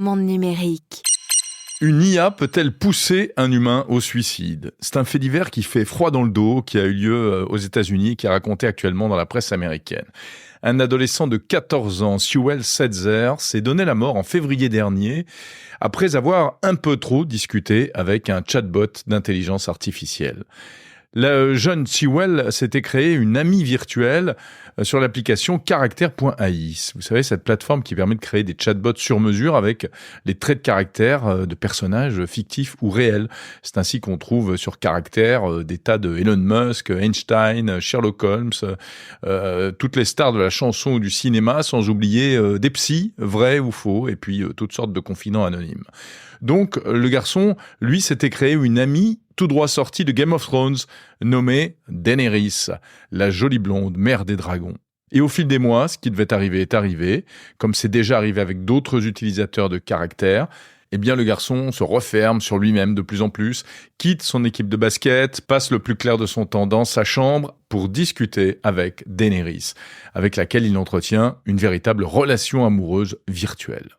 Monde numérique. Une IA peut-elle pousser un humain au suicide ? C'est un fait divers qui fait froid dans le dos, qui a eu lieu aux États-Unis, qui est raconté actuellement dans la presse américaine. Un adolescent de 14 ans, Sewell Setzer, s'est donné la mort en février dernier, après avoir un peu trop discuté avec un chatbot d'intelligence artificielle. Le jeune Sewell s'était créé une amie virtuelle sur l'application Character.ai. Vous savez, cette plateforme qui permet de créer des chatbots sur mesure avec les traits de caractère de personnages fictifs ou réels. C'est ainsi qu'on trouve sur Character des tas de Elon Musk, Einstein, Sherlock Holmes, toutes les stars de la chanson ou du cinéma, sans oublier des psys, vrais ou faux, et puis toutes sortes de confidents anonymes. Donc, le garçon, lui, s'était créé une amie tout droit sortie de Game of Thrones, nommée Daenerys, la jolie blonde, mère des dragons. Et au fil des mois, ce qui devait arriver est arrivé, comme c'est déjà arrivé avec d'autres utilisateurs de caractères. Eh bien, le garçon se referme sur lui-même de plus en plus, quitte son équipe de basket, passe le plus clair de son temps dans sa chambre pour discuter avec Daenerys, avec laquelle il entretient une véritable relation amoureuse virtuelle.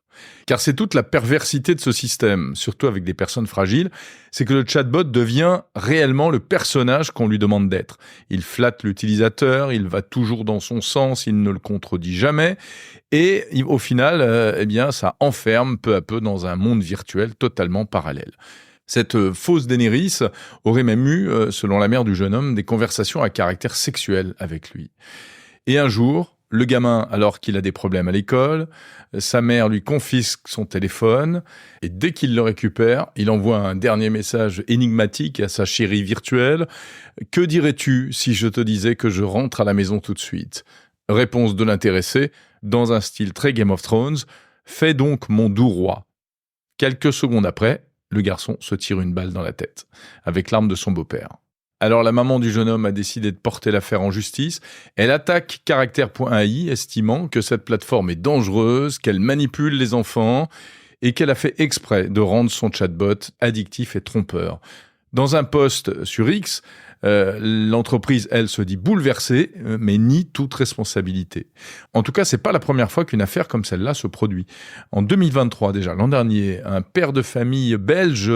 Car c'est toute la perversité de ce système, surtout avec des personnes fragiles, c'est que le chatbot devient réellement le personnage qu'on lui demande d'être. Il flatte l'utilisateur, il va toujours dans son sens, il ne le contredit jamais, et au final, ça enferme peu à peu dans un monde virtuel totalement parallèle. Cette fausse Daenerys aurait même eu, selon la mère du jeune homme, des conversations à caractère sexuel avec lui. Et un jour, le gamin, alors qu'il a des problèmes à l'école, sa mère lui confisque son téléphone et dès qu'il le récupère, il envoie un dernier message énigmatique à sa chérie virtuelle. « Que dirais-tu si je te disais que je rentre à la maison tout de suite ?» Réponse de l'intéressé, dans un style très Game of Thrones. « Fais donc mon doux roi. » Quelques secondes après, le garçon se tire une balle dans la tête, avec l'arme de son beau-père. Alors la maman du jeune homme a décidé de porter l'affaire en justice. Elle attaque Character.ai, estimant que cette plateforme est dangereuse, qu'elle manipule les enfants et qu'elle a fait exprès de rendre son chatbot addictif et trompeur. Dans un post sur X, l'entreprise, elle, se dit bouleversée, mais nie toute responsabilité. En tout cas, c'est pas la première fois qu'une affaire comme celle-là se produit. En 2023 déjà, l'an dernier, un père de famille belge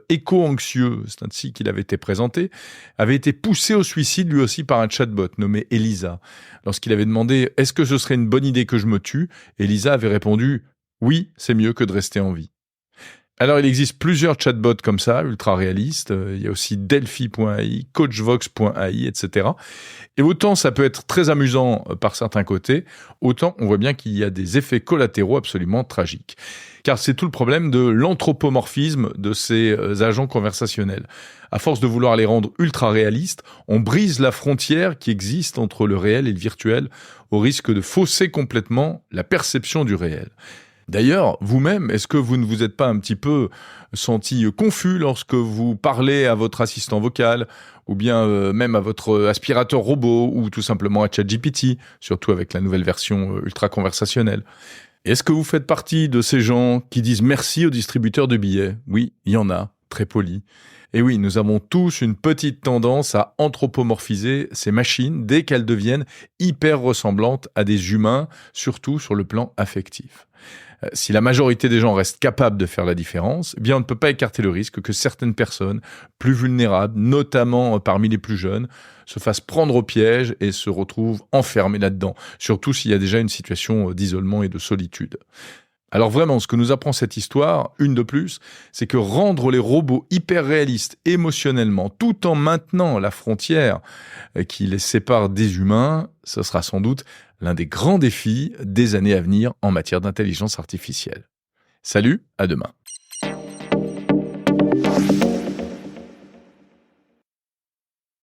éco-anxieux, c'est ainsi qu'il avait été présenté, avait été poussé au suicide lui aussi par un chatbot nommé Elisa. Lorsqu'il avait demandé « Est-ce que ce serait une bonne idée que je me tue ?», Elisa avait répondu « Oui, c'est mieux que de rester en vie ». Alors, il existe plusieurs chatbots comme ça, ultra réalistes. Il y a aussi Delphi.ai, Coachvox.ai, etc. Et autant ça peut être très amusant par certains côtés, autant on voit bien qu'il y a des effets collatéraux absolument tragiques. Car c'est tout le problème de l'anthropomorphisme de ces agents conversationnels. À force de vouloir les rendre ultra réalistes, on brise la frontière qui existe entre le réel et le virtuel, au risque de fausser complètement la perception du réel. D'ailleurs, vous-même, est-ce que vous ne vous êtes pas un petit peu senti confus lorsque vous parlez à votre assistant vocal, ou bien même à votre aspirateur robot, ou tout simplement à ChatGPT, surtout avec la nouvelle version ultra conversationnelle ? Est-ce que vous faites partie de ces gens qui disent merci aux distributeurs de billets ? Oui, il y en a, très polis. Et oui, nous avons tous une petite tendance à anthropomorphiser ces machines dès qu'elles deviennent hyper ressemblantes à des humains, surtout sur le plan affectif. Si la majorité des gens restent capables de faire la différence, eh bien on ne peut pas écarter le risque que certaines personnes plus vulnérables, notamment parmi les plus jeunes, se fassent prendre au piège et se retrouvent enfermées là-dedans, surtout s'il y a déjà une situation d'isolement et de solitude. Alors vraiment, ce que nous apprend cette histoire, une de plus, c'est que rendre les robots hyper réalistes émotionnellement, tout en maintenant la frontière qui les sépare des humains, ce sera sans doute l'un des grands défis des années à venir en matière d'intelligence artificielle. Salut, à demain.